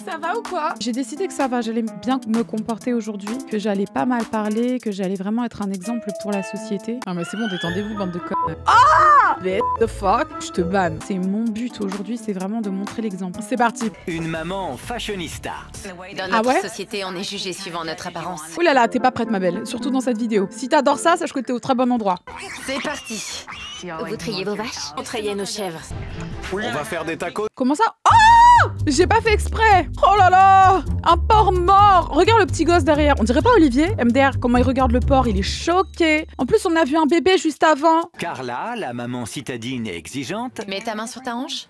Ça va ou quoi? J'ai décidé que ça va, j'allais bien me comporter aujourd'hui, que j'allais pas mal parler, que j'allais vraiment être un exemple pour la société. Ah mais c'est bon, détendez-vous, bande de connes. Ah! The fuck? Je te banne. C'est mon but aujourd'hui, c'est vraiment de montrer l'exemple. C'est parti. Une maman fashionista. Dans notre société, on est jugé suivant notre apparence. Ouh là là, t'es pas prête ma belle, surtout dans cette vidéo. Si t'adores ça, sache que t'es au très bon endroit. C'est parti. Vous triez vos vaches? On trayait nos chèvres. On va faire des tacos. Comment ça? Oh! J'ai pas fait exprès. Oh là là! Un porc mort. Regarde le petit gosse derrière. On dirait pas Olivier? MDR, comment il regarde le porc, il est choqué. En plus, on a vu un bébé juste avant. Carla, la maman citadine et exigeante. Mets ta main sur ta hanche.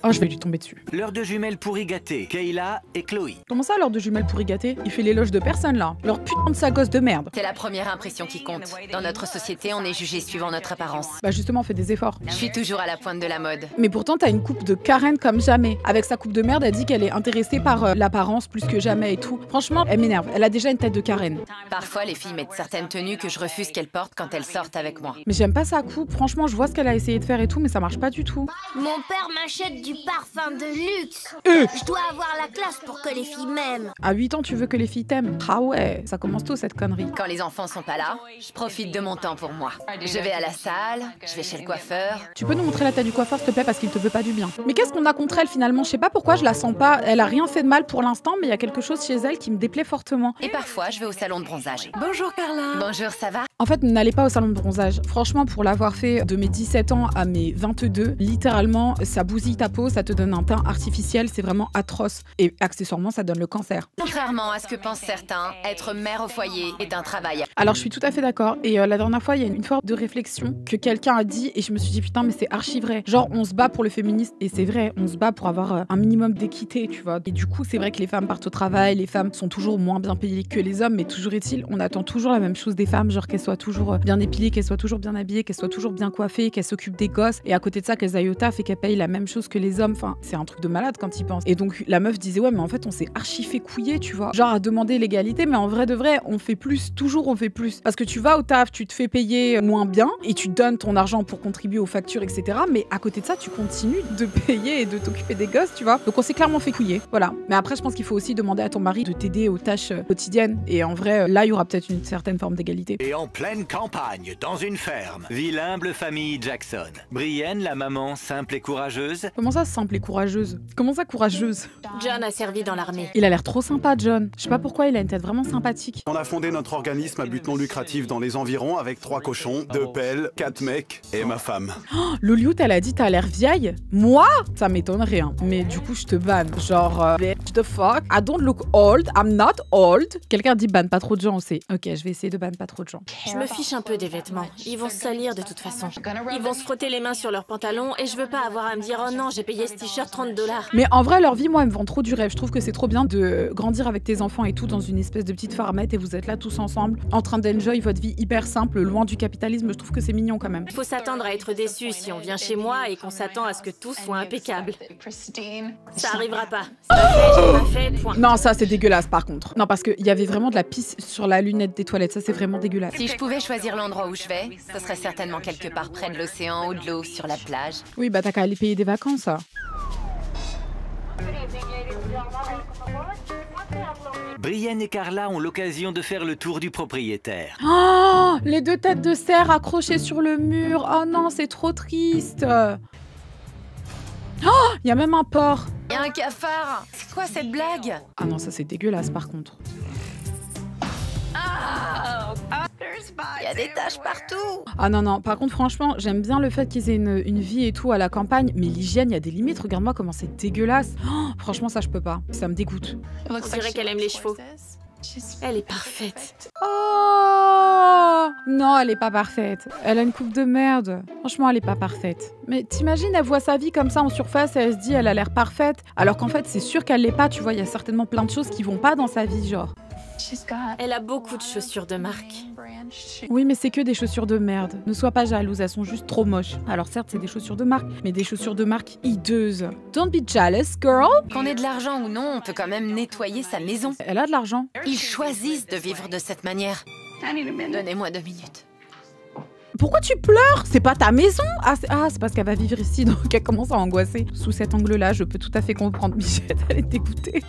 Oh, je vais lui tomber dessus. Leurs deux jumelles pourri gâtées, Kayla et Chloé. Comment ça, leur de jumelles pourri gâtées? Il fait l'éloge de personne, là. Leur putain de sa gosse de merde. C'est la première impression qui compte. Dans notre société, on est jugé suivant notre apparence. Bah justement, on fait des efforts. Je suis toujours à la pointe de la mode. Mais pourtant, t'as une coupe de Karen comme jamais. Avec sa coupe de merde, elle dit qu'elle est intéressée par l'apparence plus que jamais et tout. Franchement, elle m'énerve. Elle a déjà une tête de Karen. Parfois, les filles mettent certaines tenues que je refuse qu'elles portent quand elles sortent avec moi. Mais j'aime pas sa coupe. Franchement, je vois ce qu'elle a essayé de faire et tout, mais ça marche pas du tout. Mon père m'achète du parfum de luxe. Je dois avoir la classe pour que les filles m'aiment. À 8 ans, tu veux que les filles t'aiment? Ah ouais, ça commence tôt cette connerie. Quand les enfants sont pas là, je profite de mon temps pour moi. Je vais à la salle, je vais chez le coiffeur. Tu peux nous montrer la tête du coiffeur, s'il te plaît, parce qu'il te veut pas du bien. Mais qu'est-ce qu'on a contre elle finalement? Je sais pas pourquoi je la sens pas. Elle a rien fait de mal pour l'instant, mais il y a quelque chose chez elle qui me déplaît fortement. Et parfois, je vais au salon de bronzage. Bonjour Carla. Bonjour, ça va? En fait, n'allez pas au salon de bronzage. Franchement, pour l'avoir fait de mes 17 ans à mes 22, littéralement, ça bousille ta peau, ça te donne un teint artificiel, c'est vraiment atroce. Et accessoirement, ça donne le cancer. Contrairement à ce que pensent certains, être mère au foyer est un travail. Alors, je suis tout à fait d'accord. Et la dernière fois, il y a une fois de réflexion que quelqu'un a dit et je me suis dit, putain, mais c'est archi vrai. Genre, on se bat pour le féminisme et c'est vrai, on se bat pour avoir un minimum d'équité, tu vois. Et du coup, c'est vrai que les femmes partent au travail, les femmes sont toujours moins bien payées que les hommes, mais toujours est-il, on attend toujours la même chose des femmes, genre qu'elles soient toujours bien épilées, qu'elles soient toujours bien habillées, qu'elles soient toujours bien coiffées, qu'elles s'occupent des gosses et à côté de ça, qu'elles aillent au taf et qu'elles payent la même chose que les hommes. Enfin, c'est un truc de malade quand ils pensent. Et donc, la meuf disait, ouais, mais en fait, on s'est archi fait couiller, tu vois. Genre à demander l'égalité, mais en vrai de vrai, on fait plus, toujours on fait plus. Parce que tu vas au taf, tu te fais payer moins bien et tu donnes ton argent pour contribuer aux factures, etc. Mais à côté de ça, tu continues de payer et de t'occuper des gosses, tu vois. Donc on s'est clairement fait couiller, voilà. Mais après, je pense qu'il faut aussi demander à ton mari de t'aider aux tâches quotidiennes. Et en vrai, là, il y aura peut-être une certaine forme d'égalité. Et en pleine campagne, dans une ferme, vit l'humble famille Jackson. Brienne, la maman simple et courageuse. Comment ça, simple et courageuse? Comment ça, courageuse? John a servi dans l'armée. Il a l'air trop sympa, John. Je sais pas pourquoi, il a une tête vraiment sympathique. On a fondé notre organisme à but non lucratif dans les environs avec 3 cochons, 2 pelles, 4 mecs et ma femme. Oh, Loliout, elle a dit t'as l'air vieille? Moi? Ça m'étonnerait, hein. Mais du coup, je te banne. Genre, bitch the fuck, I don't look old, I'm not old. Quelqu'un dit banne pas trop de gens aussi. Ok, je vais essayer de banne pas trop de gens. Je me fiche un peu des vêtements. Ils vont se salir de toute façon. Ils vont se frotter les mains sur leurs pantalons et je veux pas avoir à me dire oh non, j'ai payé ce t-shirt $30. Mais en vrai, leur vie, moi, elle me vend trop du rêve. Je trouve que c'est trop bien de grandir avec tes enfants et tout dans une espèce de petite farmette et vous êtes là tous ensemble en train d'enjoy votre vie hyper simple, loin du capitalisme. Je trouve que c'est mignon quand même. Il faut s'attendre à être déçu si on vient chez moi et qu'on s'attend à ce que tout soit impeccable. Ça arrivera pas. C'est pas fait, j'ai pas fait, point. Non, ça c'est dégueulasse par contre. Non, parce qu'il y avait vraiment de la pisse sur la lunette des toilettes. Ça c'est vraiment dégueulasse. Si je pouvais choisir l'endroit où je vais, ce serait certainement quelque part près de l'océan ou de l'eau, sur la plage. Oui, bah t'as qu'à aller payer des vacances, ça. Brienne et Carla ont l'occasion de faire le tour du propriétaire. Oh, les deux têtes de cerf accrochées sur le mur. Oh non, c'est trop triste. Oh, il y a même un porc. Il y a un cafard. C'est quoi cette blague? Ah non, ça c'est dégueulasse par contre. Il y a des taches partout. Ah non, non, par contre franchement, j'aime bien le fait qu'ils aient une vie et tout à la campagne, mais l'hygiène, il y a des limites. Regarde-moi comment c'est dégueulasse. Oh, franchement, ça je peux pas. Ça me dégoûte. On dirait qu'elle aime les chevaux. Elle est parfaite. Oh non, elle est pas parfaite. Elle a une coupe de merde. Franchement, elle est pas parfaite. Mais t'imagines, elle voit sa vie comme ça en surface et elle se dit, elle a l'air parfaite. Alors qu'en fait, c'est sûr qu'elle l'est pas. Tu vois, il y a certainement plein de choses qui vont pas dans sa vie, genre. Elle a beaucoup de chaussures de marque. Oui, mais c'est que des chaussures de merde. Ne sois pas jalouse, elles sont juste trop moches. Alors certes, c'est des chaussures de marque, mais des chaussures de marque hideuses. Don't be jealous, girl. Qu'on ait de l'argent ou non, on peut quand même nettoyer sa maison. Elle a de l'argent. Ils choisissent de vivre de cette manière. Donnez-moi 2 minutes. pourquoi tu pleures? C'est pas ta maison? Ah, c'est parce qu'elle va vivre ici, donc elle commence à angoisser. Sous cet angle-là, je peux tout à fait comprendre Michette, elle est dégoûtée.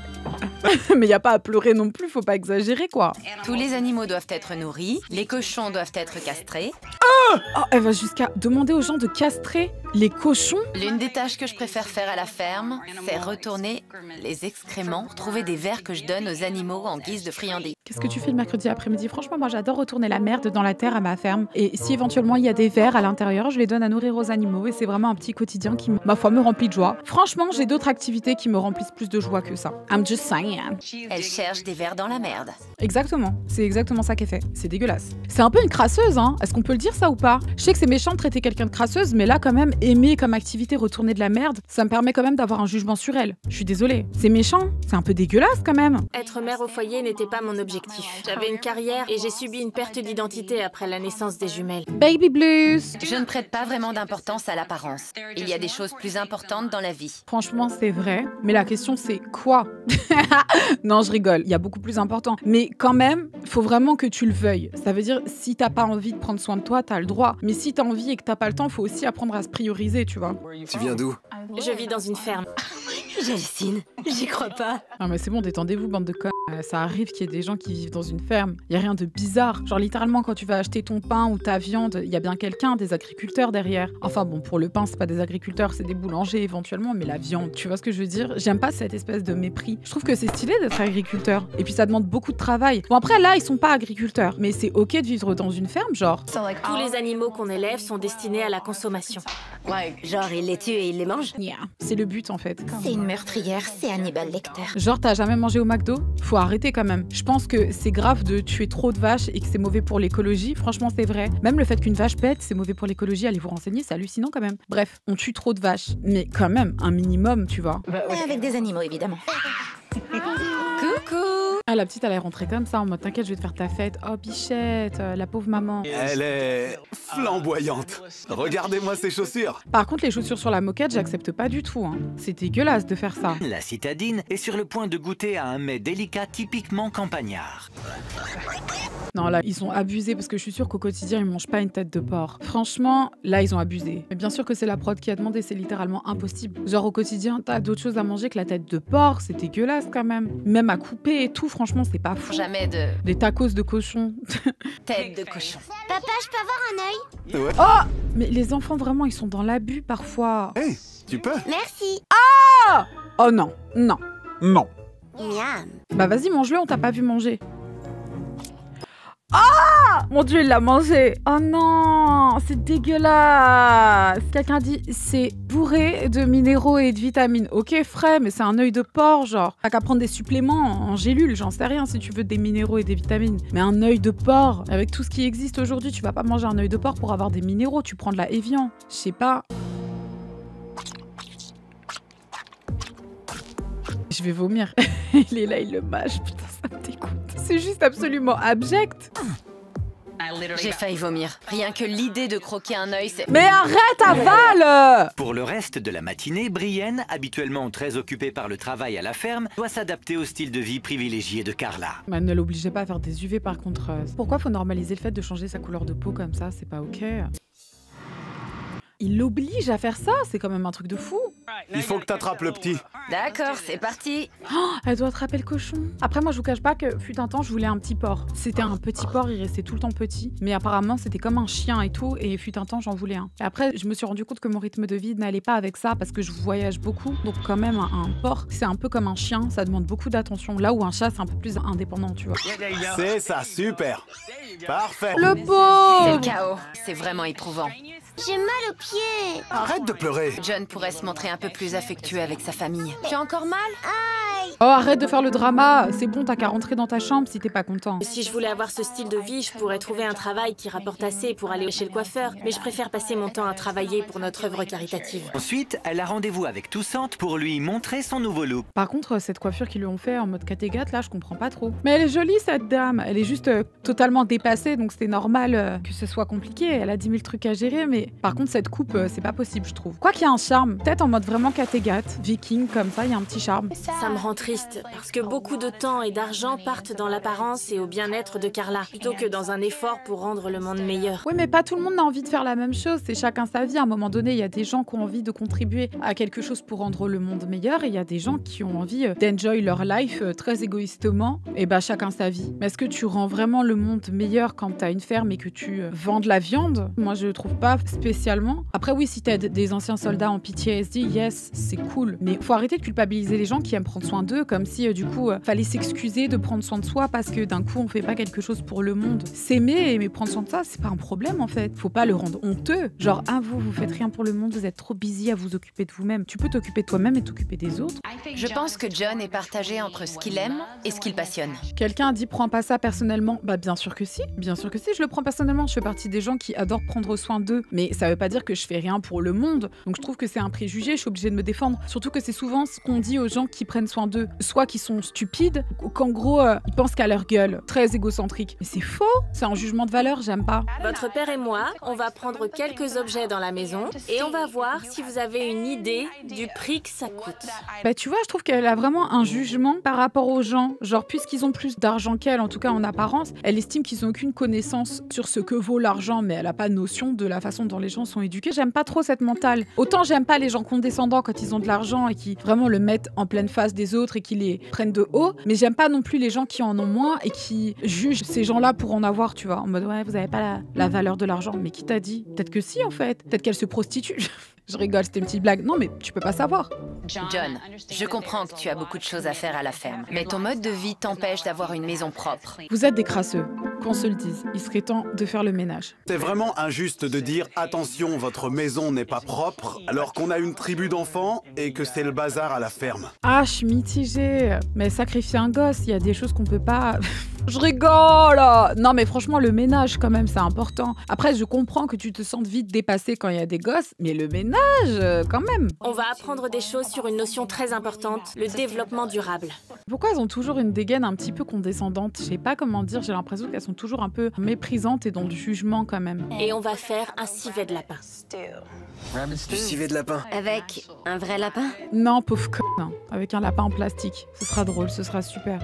Mais y a pas à pleurer non plus, faut pas exagérer, quoi. Tous les animaux doivent être nourris, les cochons doivent être castrés. Oh, elle va jusqu'à demander aux gens de castrer les cochons. L'une des tâches que je préfère faire à la ferme, c'est retourner les excréments, trouver des vers que je donne aux animaux en guise de friandises. Qu'est-ce que tu fais le mercredi après-midi? Franchement, moi, j'adore retourner la merde dans la terre à ma ferme. Et si éventuellement il y a des vers à l'intérieur, je les donne à nourrir aux animaux. Et c'est vraiment un petit quotidien qui, ma foi, me remplit de joie. Franchement, j'ai d'autres activités qui me remplissent plus de joie que ça. I'm just saying. Elle cherche des vers dans la merde. Exactement. C'est exactement ça qu'elle fait. C'est dégueulasse. C'est un peu une crasseuse, hein. Est-ce qu'on peut le dire ça ou pas? Je sais que c'est méchant de traiter quelqu'un de crasseuse, mais là, quand même, aimer comme activité retourner de la merde, ça me permet quand même d'avoir un jugement sur elle. Je suis désolée. C'est méchant. C'est un peu dégueulasse quand même. Être mère au foyer n'était pas mon objectif. J'avais une carrière et j'ai subi une perte d'identité après la naissance des jumelles. Baby blues. Je ne prête pas vraiment d'importance à l'apparence. Il y a des choses plus importantes dans la vie. Franchement, c'est vrai. Mais la question, c'est quoi? Non, je rigole. Il y a beaucoup plus important. Mais quand même, faut vraiment que tu le veuilles. Ça veut dire, si t'as pas envie de prendre soin de toi, t'as le droit. Mais si t'as envie et que t'as pas le temps, faut aussi apprendre à se prioriser, tu vois. Tu viens d'où? Je vis dans une ferme. J'hallucine. J'y crois pas. Non mais c'est bon, détendez-vous, bande de connes. Ça arrive qu'il y ait des gens qui vivent dans une ferme. Y a rien de bizarre. Genre littéralement, quand tu vas acheter ton pain ou ta viande, y a bien quelqu'un, des agriculteurs derrière. Enfin bon, pour le pain, c'est pas des agriculteurs, c'est des boulangers éventuellement, mais la viande, tu vois ce que je veux dire? J'aime pas cette espèce de mépris. Je trouve que c'est stylé d'être agriculteur. Et puis ça demande beaucoup de travail. Bon après, là, ils sont pas agriculteurs. Mais c'est ok de vivre dans une ferme, genre. Tous les animaux qu'on élève sont destinés à la consommation. Genre, ils les tuent et ils les mangent? Yeah. C'est le but en fait. C'est une meurtrière, c'est Hannibal Lecter. Genre, t'as jamais mangé au McDo? Faut arrêter quand même. Je pense que c'est grave de tuer trop de vaches et que c'est mauvais pour l'écologie. Franchement, c'est vrai. Même le fait qu'une vache pète, c'est mauvais pour l'écologie. Allez vous renseigner, c'est hallucinant quand même. Bref, on tue trop de vaches. Mais quand même, un minimum, tu vois. Avec des animaux, évidemment. Coucou! Ah, la petite, elle est rentrée comme ça en mode t'inquiète, je vais te faire ta fête. Oh, bichette, la pauvre maman. Elle est flamboyante. Regardez-moi ses chaussures. Par contre, les chaussures sur la moquette, j'accepte pas du tout. Hein. C'est dégueulasse de faire ça. La citadine est sur le point de goûter à un mets délicat typiquement campagnard. Non, là, ils ont abusé parce que je suis sûre qu'au quotidien, ils mangent pas une tête de porc. Franchement, là, ils ont abusé. Mais bien sûr que c'est la prod qui a demandé, c'est littéralement impossible. Genre, au quotidien, t'as d'autres choses à manger que la tête de porc, c'est dégueulasse quand même. Même à couper et tout, franchement, c'est pas fou. Jamais de Des tacos de cochon. tête de cochon. Papa, je peux avoir un œil? Ouais. Oh! Mais les enfants, vraiment, ils sont dans l'abus parfois. Hey, tu peux? Merci. Oh non, non. Non. Miam. Bah vas-y, mange-le, on t'a pas vu manger. Ah! Mon Dieu, il l'a mangé. Oh non, c'est dégueulasse. Quelqu'un dit, c'est bourré de minéraux et de vitamines. Ok, frais, mais c'est un œil de porc, genre. T'as qu'à prendre des suppléments en gélule, j'en sais rien si tu veux des minéraux et des vitamines. Mais un œil de porc, avec tout ce qui existe aujourd'hui, tu vas pas manger un œil de porc pour avoir des minéraux. Tu prends de la Evian. Je sais pas. Je vais vomir. Il est là, il le mâche. Putain, ça me dégoûte. C'est juste absolument abject. J'ai failli vomir. Rien que l'idée de croquer un œil, c'est... Mais arrête, avale! Pour le reste de la matinée, Brienne, habituellement très occupée par le travail à la ferme, doit s'adapter au style de vie privilégié de Carla. Bah, ne l'obligeait pas à faire des UV par contre. Pourquoi faut normaliser le fait de changer sa couleur de peau comme ça? C'est pas ok. Il l'oblige à faire ça, c'est quand même un truc de fou. Il faut que t'attrapes le petit. D'accord, c'est parti. Oh, elle doit attraper le cochon. Après, moi, je vous cache pas que fut un temps, je voulais un petit porc. C'était un petit porc, il restait tout le temps petit. Mais apparemment, c'était comme un chien et tout. Et fut un temps, j'en voulais un. Et après, je me suis rendu compte que mon rythme de vie n'allait pas avec ça parce que je voyage beaucoup. Donc, quand même, un porc, c'est un peu comme un chien. Ça demande beaucoup d'attention. Là où un chat, c'est un peu plus indépendant, tu vois. C'est ça, super. Parfait. Le C'est pauvre! le chaos. C'est vraiment éprouvant. J'ai mal aux pieds. Arrête de pleurer. John pourrait se montrer un peu plus affectueux avec sa famille. Tu as encore mal? Oh, arrête de faire le drama. C'est bon, t'as qu'à rentrer dans ta chambre si t'es pas content. Si je voulais avoir ce style de vie, je pourrais trouver un travail qui rapporte assez pour aller chez le coiffeur. Mais je préfère passer mon temps à travailler pour notre œuvre caritative. Ensuite, elle a rendez-vous avec Toussante pour lui montrer son nouveau look. Par contre, cette coiffure qu'ils lui ont fait en mode catégate, là, je comprends pas trop. Mais elle est jolie, cette dame. Elle est juste totalement dépassée, donc c'est normal que ce soit compliqué. Elle a 10 000 trucs à gérer, mais par contre, cette coupe, c'est pas possible, je trouve. Quoi qu'il y a un charme, peut-être en mode vraiment catégate, viking, comme ça, il y a un petit charme. Ça me rend triste, parce que beaucoup de temps et d'argent partent dans l'apparence et au bien-être de Carla, plutôt que dans un effort pour rendre le monde meilleur. Oui, mais pas tout le monde n'a envie de faire la même chose. C'est chacun sa vie. À un moment donné, il y a des gens qui ont envie de contribuer à quelque chose pour rendre le monde meilleur et il y a des gens qui ont envie d'enjoy leur life très égoïstement. Et bah, chacun sa vie. Mais est-ce que tu rends vraiment le monde meilleur quand t'as une ferme et que tu vends de la viande? Moi, je trouve pas spécialement. Après, oui, si t'aides des anciens soldats en PTSD, yes, c'est cool. Mais faut arrêter de culpabiliser les gens qui aiment prendre soin d'eux comme si, du coup, fallait s'excuser de prendre soin de soi parce que d'un coup, on fait pas quelque chose pour le monde. S'aimer, mais prendre soin de ça, c'est pas un problème en fait. Faut pas le rendre honteux. Genre, vous faites rien pour le monde, vous êtes trop busy à vous occuper de vous-même. Tu peux t'occuper de toi-même et t'occuper des autres. Je pense que John est partagé entre ce qu'il aime et ce qu'il passionne. Quelqu'un a dit prends pas ça personnellement. Bah bien sûr que si, je le prends personnellement. Je fais partie des gens qui adorent prendre soin d'eux, mais ça veut pas dire que je fais rien pour le monde. Donc je trouve que c'est un préjugé, je suis obligée de me défendre. Surtout que c'est souvent ce qu'on dit aux gens qui prennent soin d'eux, soit qui sont stupides, ou qu'en gros ils pensent qu'à leur gueule, très égocentrique. Mais c'est faux, c'est un jugement de valeur, j'aime pas. Votre père et moi, on va prendre quelques objets dans la maison et on va voir si vous avez une idée du prix que ça coûte. Bah tu vois, je trouve qu'elle a vraiment un jugement par rapport aux gens. Genre, puisqu'ils ont plus d'argent qu'elle, en tout cas en apparence, elle estime qu'ils n'ont aucune connaissance sur ce que vaut l'argent, mais elle a pas de notion de la façon dont les gens sont éduqués. J'aime pas trop cette mentale. Autant j'aime pas les gens condescendants quand ils ont de l'argent et qui vraiment le mettent en pleine face des autres et qui les prennent de haut, mais j'aime pas non plus les gens qui en ont moins et qui jugent ces gens-là pour en avoir, tu vois, en mode ouais, vous avez pas la valeur de l'argent. Mais qui t'a dit? Peut-être que si en fait, peut-être qu'elle se prostitue. Je rigole, c'était une petite blague. Non, mais tu peux pas savoir. John, je comprends que tu as beaucoup de choses à faire à la ferme, mais ton mode de vie t'empêche d'avoir une maison propre. Vous êtes des crasseux, qu'on se le dise. Il serait temps de faire le ménage. C'est vraiment injuste de dire « Attention, votre maison n'est pas propre » alors qu'on a une tribu d'enfants et que c'est le bazar à la ferme. Ah, je suis mitigée. Mais sacrifier un gosse, il y a des choses qu'on peut pas... Je rigole! Non, mais franchement, le ménage, quand même, c'est important. Après, je comprends que tu te sentes vite dépassé quand il y a des gosses, mais le ménage, quand même. On va apprendre des choses sur une notion très importante, le développement durable. Pourquoi elles ont toujours une dégaine un petit peu condescendante? Je sais pas comment dire, j'ai l'impression qu'elles sont toujours un peu méprisantes et dans le jugement, quand même. Et on va faire un civet de lapin. Du civet de lapin. Avec un vrai lapin? Non, pauvre con, avec un lapin en plastique. Ce sera drôle, ce sera super.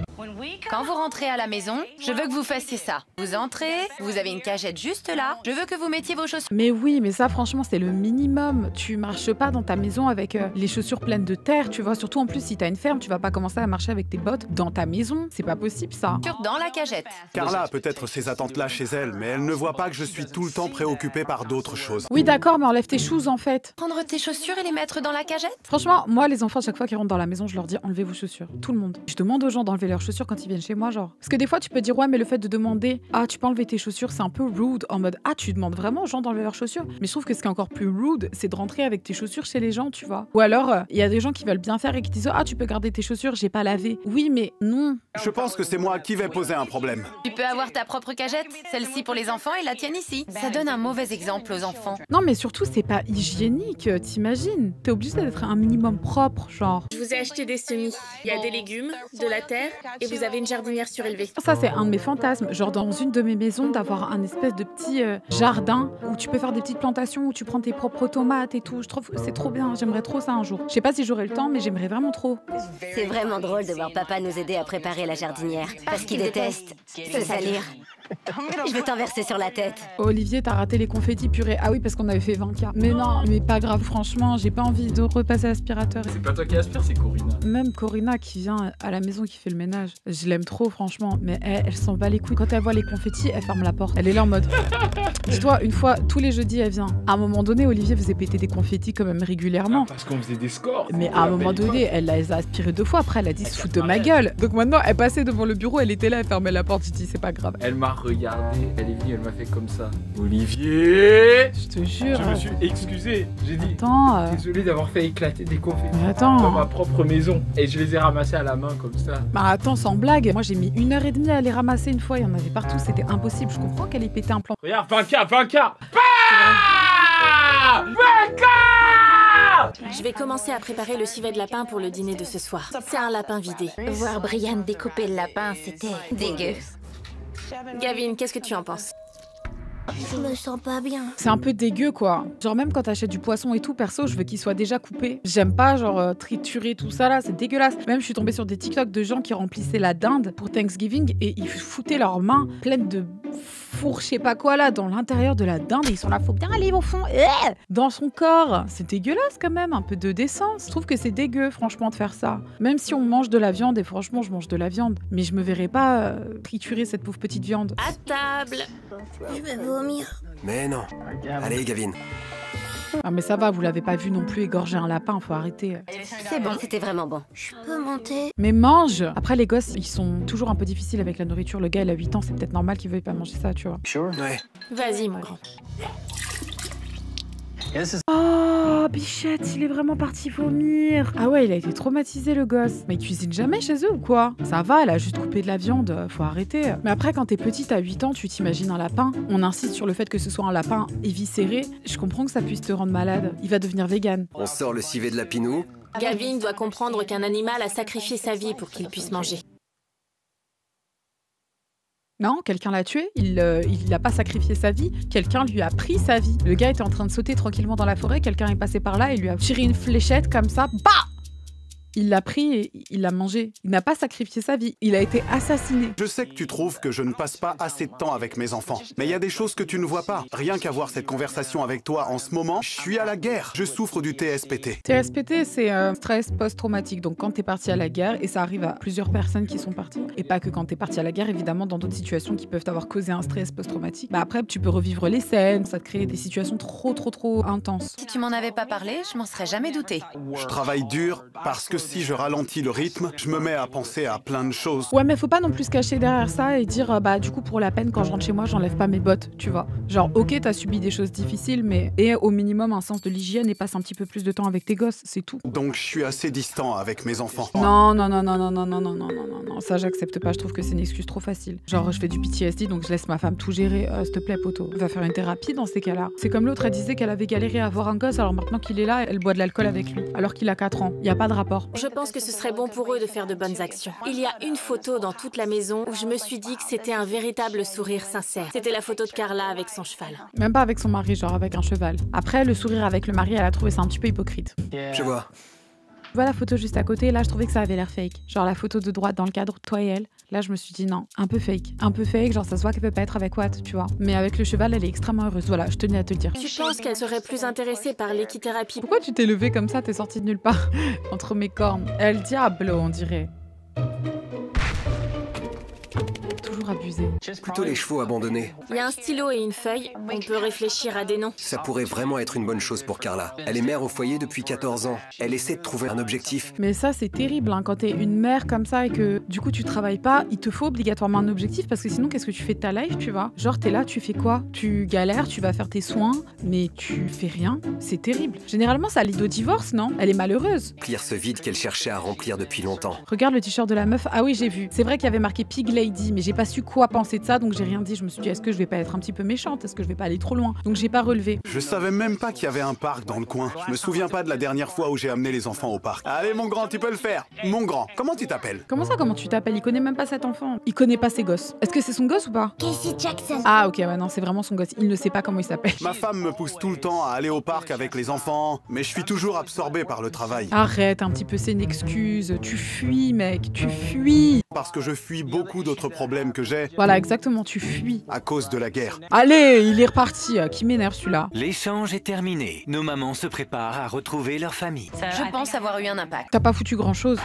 Quand vous rentrez à la maison, je veux que vous fassiez ça. Vous entrez, vous avez une cagette juste là, je veux que vous mettiez vos chaussures. Mais oui, mais ça franchement c'est le minimum. Tu marches pas dans ta maison avec les chaussures pleines de terre, tu vois. Surtout en plus si t'as une ferme, tu vas pas commencer à marcher avec tes bottes dans ta maison. C'est pas possible ça. Dans la cagette. Carla a peut-être ces attentes-là chez elle, mais elle ne voit pas que je suis tout le temps préoccupé par d'autres choses. Oui d'accord, mais enlève tes shoes en fait. Prendre tes chaussures et les mettre dans la cagette? Franchement, moi les enfants, chaque fois qu'ils rentrent dans la maison, je leur dis enlevez vos chaussures. Tout le monde. Je demande aux gens d'enlever leurs chaussures quand ils viennent chez moi, genre. Parce que des fois tu peux dire ouais, mais le fait de demander ah tu peux enlever tes chaussures, c'est un peu rude, en mode ah tu demandes vraiment aux gens d'enlever leurs chaussures. Mais je trouve que ce qui est encore plus rude, c'est de rentrer avec tes chaussures chez les gens, tu vois. Ou alors il y a des gens qui veulent bien faire et qui disent ah tu peux garder tes chaussures, j'ai pas lavé. Oui mais non. Je pense que c'est moi qui vais poser un problème. Tu peux avoir ta propre cagette, celle-ci pour les enfants et la tienne ici. Ça donne un mauvais exemple aux enfants. Non mais surtout c'est pas hygiénique, t'imagines. T'es obligé d'être un minimum propre, genre. Je vous ai acheté des semis. Il y a des légumes, de la terre et vous avez une jardinière surélevée. Ça c'est un de mes fantasmes, genre dans une de mes maisons d'avoir un espèce de petit jardin où tu peux faire des petites plantations, où tu prends tes propres tomates et tout. Je trouve que c'est trop bien, j'aimerais trop ça un jour. Je sais pas si j'aurai le temps, mais j'aimerais vraiment trop. C'est vraiment drôle de voir papa nous aider à préparer la jardinière. Parce qu'il déteste se salir. Je vais t'en verser sur la tête. Olivier, t'as raté les confettis purée. Ah oui, parce qu'on avait fait 20K. Mais non, mais pas grave, franchement, j'ai pas envie de repasser l'aspirateur. C'est pas toi qui aspire, c'est Corinna. Même Corinna qui vient à la maison qui fait le ménage. Je l'aime trop, franchement. Mais elle s'en bat les couilles. Quand elle voit les confettis, elle ferme la porte. Elle est là en mode. Dis-toi, une fois, tous les jeudis, elle vient. À un moment donné, Olivier faisait péter des confettis quand même régulièrement. Parce qu'on faisait des scores. Mais à un moment donné, elle les a aspirés 2 fois. Après, elle a dit se foutre de ma gueule. Donc maintenant, elle passait devant le bureau, elle était là, elle fermait la porte. Je dis, c'est pas grave. Elle m'a regardé, elle est venue, elle m'a fait comme ça. Olivier! Je te jure. Je me suis excusé. J'ai dit, attends, désolé d'avoir fait éclater des confettis mais attends. dans ma propre maison. Et je les ai ramassés à la main comme ça. Bah attends, sans blague. Moi, j'ai mis 1h30 à les ramasser une fois. Il y en avait partout. C'était impossible. Je comprends qu'elle ait pété un plan. Regarde, 20K! Je vais commencer à préparer le civet de lapin pour le dîner de ce soir. C'est un lapin vidé. Voir Brian découper le lapin, c'était dégueu. Gavin, qu'est-ce que tu en penses? Je me sens pas bien. C'est un peu dégueu, quoi. Genre, même quand t'achètes du poisson et tout, perso, je veux qu'il soit déjà coupé. J'aime pas, genre, triturer tout ça là, c'est dégueulasse. Même, je suis tombée sur des TikTok de gens qui remplissaient la dinde pour Thanksgiving et ils foutaient leurs mains pleines de four, je sais pas quoi là, dans l'intérieur de la dinde et ils sont là, faut bien aller au fond, dans son corps. C'est dégueulasse quand même, un peu de décence. Je trouve que c'est dégueu, franchement, de faire ça. Même si on mange de la viande, et franchement, je mange de la viande, mais je me verrais pas triturer cette pauvre petite viande. À table. Je vais vomir. Mais non. Allez, Gavin. Ah mais ça va, vous l'avez pas vu non plus égorger un lapin, faut arrêter. C'est bon, c'était vraiment bon. Je peux monter? Mais mange! Après, les gosses, ils sont toujours un peu difficiles avec la nourriture. Le gars, il a 8 ans, c'est peut-être normal qu'il veuille pas manger ça, tu vois. Ouais. Vas-y, mon grand. Oh, bichette, il est vraiment parti vomir. Ah ouais, il a été traumatisé, le gosse. Mais il cuisine jamais chez eux ou quoi? Ça va, elle a juste coupé de la viande, faut arrêter. Mais après, quand t'es petite à 8 ans, tu t'imagines un lapin. On insiste sur le fait que ce soit un lapin éviscéré. Je comprends que ça puisse te rendre malade. Il va devenir vegan. On sort le civet de la pinou. Gavin doit comprendre qu'un animal a sacrifié sa vie pour qu'il puisse manger. Non, quelqu'un l'a tué, il n'a pas sacrifié sa vie, quelqu'un lui a pris sa vie. Le gars était en train de sauter tranquillement dans la forêt, quelqu'un est passé par là et lui a tiré une fléchette comme ça, bah! Il l'a pris et il l'a mangé. Il n'a pas sacrifié sa vie, il a été assassiné. Je sais que tu trouves que je ne passe pas assez de temps avec mes enfants, mais il y a des choses que tu ne vois pas. Rien qu'avoir cette conversation avec toi en ce moment, je suis à la guerre. Je souffre du TSPT. TSPT, c'est stress post-traumatique. Donc quand t'es parti à la guerre, et ça arrive à plusieurs personnes qui sont parties, et pas que quand t'es parti à la guerre, évidemment, dans d'autres situations qui peuvent avoir causé un stress post-traumatique. Bah après, tu peux revivre les scènes, ça te crée des situations trop intenses. Si tu m'en avais pas parlé, je m'en serais jamais douté. Je travaille dur parce que si je ralentis le rythme, je me mets à penser à plein de choses. Ouais, mais faut pas non plus se cacher derrière ça et dire bah du coup pour la peine quand je rentre chez moi, j'enlève pas mes bottes, tu vois. Genre ok, t'as subi des choses difficiles, mais et au minimum un sens de l'hygiène et passe un petit peu plus de temps avec tes gosses, c'est tout. Donc je suis assez distant avec mes enfants. Non, ça j'accepte pas, je trouve que c'est une excuse trop facile. Genre je fais du PTSD donc je laisse ma femme tout gérer, s'il te plaît poto. Va faire une thérapie dans ces cas-là. C'est comme l'autre, elle disait qu'elle avait galéré à avoir un gosse, alors maintenant qu'il est là, elle boit de l'alcool avec lui, alors qu'il a 4 ans. Y a pas de rapport. Je pense que ce serait bon pour eux de faire de bonnes actions. Il y a une photo dans toute la maison où je me suis dit que c'était un véritable sourire sincère. C'était la photo de Carla avec son cheval. Même pas avec son mari, genre avec un cheval. Après, le sourire avec le mari, elle a trouvé ça un petit peu hypocrite. Je vois. Voilà la photo juste à côté, là je trouvais que ça avait l'air fake. Genre la photo de droite dans le cadre, toi et elle. Là je me suis dit non, un peu fake. Un peu fake, genre ça se voit qu'elle peut pas être avec Watt, tu vois. Mais avec le cheval, elle est extrêmement heureuse. Voilà, je tenais à te le dire. Tu penses qu'elle serait plus intéressée par l'équithérapie? Pourquoi tu t'es levée comme ça, t'es sortie de nulle part entre mes cornes? El Diablo, on dirait. Toujours abusé. Plutôt les chevaux abandonnés. Il y a un stylo et une feuille, on peut réfléchir à des noms. Ça pourrait vraiment être une bonne chose pour Carla. Elle est mère au foyer depuis 14 ans. Elle essaie de trouver un objectif. Mais ça, c'est terrible, hein. Quand t'es une mère comme ça et que du coup tu travailles pas, il te faut obligatoirement un objectif parce que sinon, qu'est-ce que tu fais de ta life, tu vois? Genre, t'es là, tu fais quoi? Tu galères, tu vas faire tes soins, mais tu fais rien. C'est terrible. Généralement, ça lead au divorce, non? Elle est malheureuse. Remplir ce vide qu'elle cherchait à remplir depuis longtemps. Regarde le t-shirt de la meuf. Ah oui, j'ai vu. C'est vrai qu'il y avait marqué Pig Lady, mais j'ai pas su quoi penser de ça, donc j'ai rien dit. Je me suis dit, est-ce que je vais pas être un petit peu méchante? Est-ce que je vais pas aller trop loin? Donc j'ai pas relevé. Je savais même pas qu'il y avait un parc dans le coin. Je me souviens pas de la dernière fois où j'ai amené les enfants au parc. Allez mon grand, tu peux le faire. Mon grand, comment tu t'appelles? Comment ça, comment tu t'appelles? Il connaît même pas cet enfant. Il connaît pas ses gosses. Est-ce que c'est son gosse ou pas? Casey Jackson. Ah ok, ouais non, c'est vraiment son gosse. Il ne sait pas comment il s'appelle. Ma femme me pousse tout le temps à aller au parc avec les enfants, mais je suis toujours absorbé par le travail. Arrête un petit peu, c'est une excuse. Tu fuis, mec, tu fuis. Parce que je fuis beaucoup d'autres problèmes que j'ai. Voilà, exactement, tu fuis. À cause de la guerre. Allez, il est reparti. Qui m'énerve celui-là. L'échange est terminé. Nos mamans se préparent à retrouver leur famille. Je pense avoir eu un impact. T'as pas foutu grand-chose.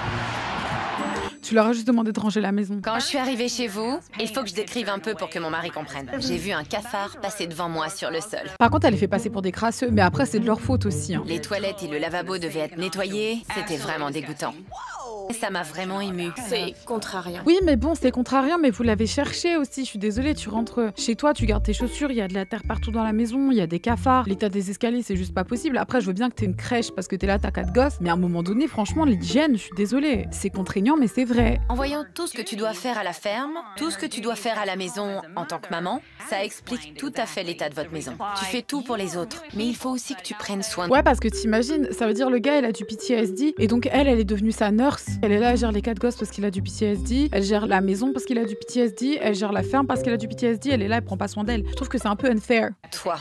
Tu leur as juste demandé de ranger la maison. Quand je suis arrivée chez vous, il faut que je décrive un peu pour que mon mari comprenne. J'ai vu un cafard passer devant moi sur le sol. Par contre, elle les fait passer pour des crasseux, mais après, c'est de leur faute aussi. Hein. Les toilettes et le lavabo devaient être nettoyés. C'était vraiment dégoûtant. Ça m'a vraiment émue. C'est contrariant. Oui, mais bon, c'est contrariant, mais vous l'avez cherché aussi. Je suis désolée, tu rentres chez toi, tu gardes tes chaussures, il y a de la terre partout dans la maison, il y a des cafards. L'état des escaliers, c'est juste pas possible. Après, je veux bien que t'aies une crèche parce que t'es là, t'as 4 gosses, mais à un moment donné, franchement, l'hygiène, je suis désolée. C'est contraignant, mais c'est vrai. vrai. En voyant tout ce que tu dois faire à la ferme, tout ce que tu dois faire à la maison en tant que maman, ça explique tout à fait l'état de votre maison. Tu fais tout pour les autres, mais il faut aussi que tu prennes soin de Ouais, parce que t'imagines, ça veut dire le gars, il a du PTSD, et donc elle est devenue sa nurse. Elle est là, elle gère les 4 gosses parce qu'il a du PTSD, elle gère la maison parce qu'il a du PTSD, elle gère la ferme parce qu'il a du PTSD, elle est là, elle prend pas soin d'elle. Je trouve que c'est un peu unfair. toi.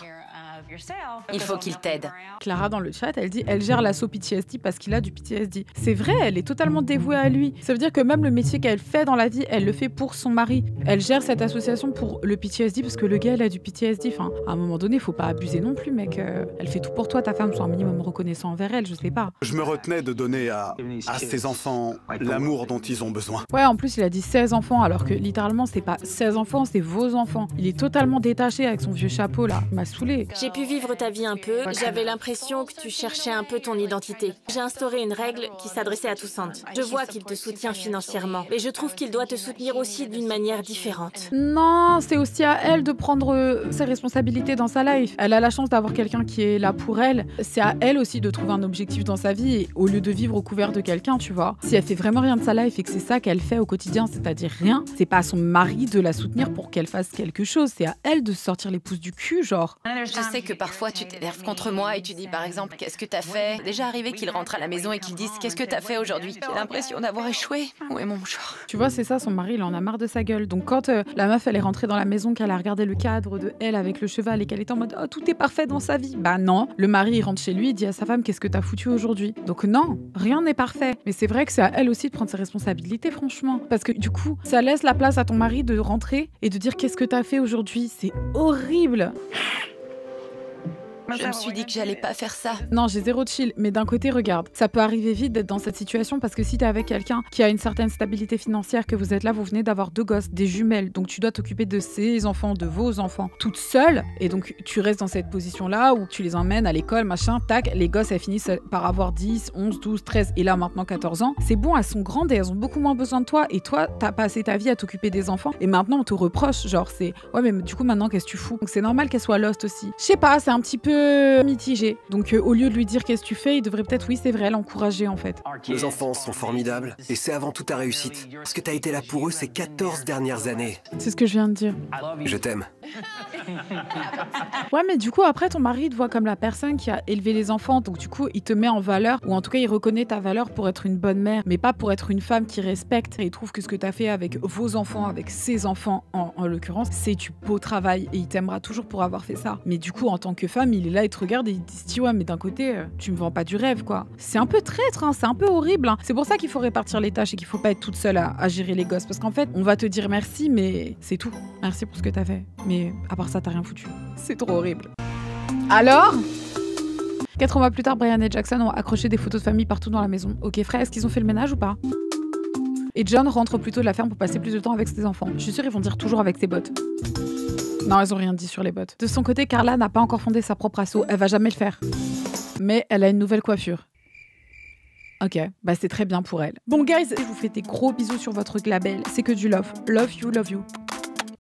Il faut qu'il t'aide. Clara dans le chat, elle dit elle gère l'assaut PTSD parce qu'il a du PTSD. C'est vrai, elle est totalement dévouée à lui. Ça veut dire que même le métier qu'elle fait dans la vie, elle le fait pour son mari. Elle gère cette association pour le PTSD parce que le gars, il a du PTSD. Enfin, à un moment donné, faut pas abuser non plus, mec. Elle fait tout pour toi, ta femme soit un minimum reconnaissant envers elle, je sais pas. Je me retenais de donner à ces enfants l'amour dont ils ont besoin. Ouais, en plus, il a dit 16 enfants, alors que littéralement, c'est pas 16 enfants, c'est vos enfants. Il est totalement détaché avec son vieux chapeau, là. Il m'a saoulé. J'ai pu vivre ta vie un peu, j'avais l'impression que tu cherchais un peu ton identité. J'ai instauré une règle qui s'adressait à Toussaint. Je vois qu'il te soutient financièrement, mais je trouve qu'il doit te soutenir aussi d'une manière différente. Non, c'est aussi à elle de prendre ses responsabilités dans sa life. Elle a la chance d'avoir quelqu'un qui est là pour elle. C'est à elle aussi de trouver un objectif dans sa vie, et au lieu de vivre au couvert de quelqu'un, tu vois. Si elle fait vraiment rien de sa life et que c'est ça qu'elle fait au quotidien, c'est-à-dire rien, c'est pas à son mari de la soutenir pour qu'elle fasse quelque chose. C'est à elle de sortir les pouces du cul, genre. Je sais que parfois tu t'énerves contre moi et tu dis par exemple qu'est-ce que t'as fait. Déjà arrivé qu'il rentre à la maison et qu'il dise qu'est-ce que t'as fait aujourd'hui. J'ai l'impression d'avoir échoué. Où est mon mouchoir? Tu vois, c'est ça, son mari, il en a marre de sa gueule. Donc quand la meuf, elle est rentrée dans la maison, qu'elle a regardé le cadre de elle avec le cheval et qu'elle était en mode oh, tout est parfait dans sa vie. Bah non, le mari, il rentre chez lui, il dit à sa femme qu'est-ce que t'as foutu aujourd'hui. Donc non, rien n'est parfait. Mais c'est vrai que c'est à elle aussi de prendre ses responsabilités, franchement. Parce que du coup, ça laisse la place à ton mari de rentrer et de dire qu'est-ce que t'as fait aujourd'hui. C'est horrible. Je me suis dit que j'allais pas faire ça. Non, j'ai zéro chill. Mais d'un côté, regarde, ça peut arriver vite d'être dans cette situation parce que si t'es avec quelqu'un qui a une certaine stabilité financière, que vous êtes là, vous venez d'avoir 2 gosses, des jumelles, donc tu dois t'occuper de ses enfants, de vos enfants, toute seule. Et donc tu restes dans cette position-là où tu les emmènes à l'école, machin, tac, les gosses, elles finissent par avoir 10, 11, 12, 13 et là maintenant 14 ans. C'est bon, elles sont grandes et elles ont beaucoup moins besoin de toi. Et toi, t'as passé ta vie à t'occuper des enfants et maintenant on te reproche. Genre, c'est ouais, mais du coup, maintenant, qu'est-ce que tu fous? Donc c'est normal qu'elle soit lost aussi. Je sais pas, c'est un petit peu mitigé. Donc au lieu de lui dire qu'est-ce que tu fais, il devrait peut-être, oui c'est vrai, l'encourager en fait. Nos enfants sont formidables et c'est avant tout ta réussite. Parce que t'as été là pour eux ces 14 dernières années. C'est ce que je viens de dire. Je t'aime. Ouais, mais du coup après ton mari te voit comme la personne qui a élevé les enfants, donc du coup il te met en valeur, ou en tout cas il reconnaît ta valeur pour être une bonne mère, mais pas pour être une femme qui respecte. Et il trouve que ce que t'as fait avec vos enfants, avec ses enfants en l'occurrence, c'est du beau travail et il t'aimera toujours pour avoir fait ça. Mais du coup en tant que femme, il est là, il te regarde et il se dit ouais, mais d'un côté tu me vends pas du rêve quoi. C'est un peu traître, hein, c'est un peu horrible, hein. C'est pour ça qu'il faut répartir les tâches et qu'il faut pas être toute seule à gérer les gosses, parce qu'en fait on va te dire merci, mais c'est tout. Merci pour ce que t'as fait, mais à part ça t'as rien foutu. C'est trop horrible. Alors 4 mois plus tard, Brian et Jackson ont accroché des photos de famille partout dans la maison. Ok frère, est-ce qu'ils ont fait le ménage ou pas? Et John rentre plutôt de la ferme pour passer plus de temps avec ses enfants. Je suis sûre ils vont dire toujours avec ses bottes. Non, elles ont rien dit sur les bottes. De son côté, Carla n'a pas encore fondé sa propre asso. Elle va jamais le faire. Mais elle a une nouvelle coiffure. Ok, bah c'est très bien pour elle. Bon guys, je vous fais des gros bisous sur votre glabelle. C'est que du love. Love you, love you.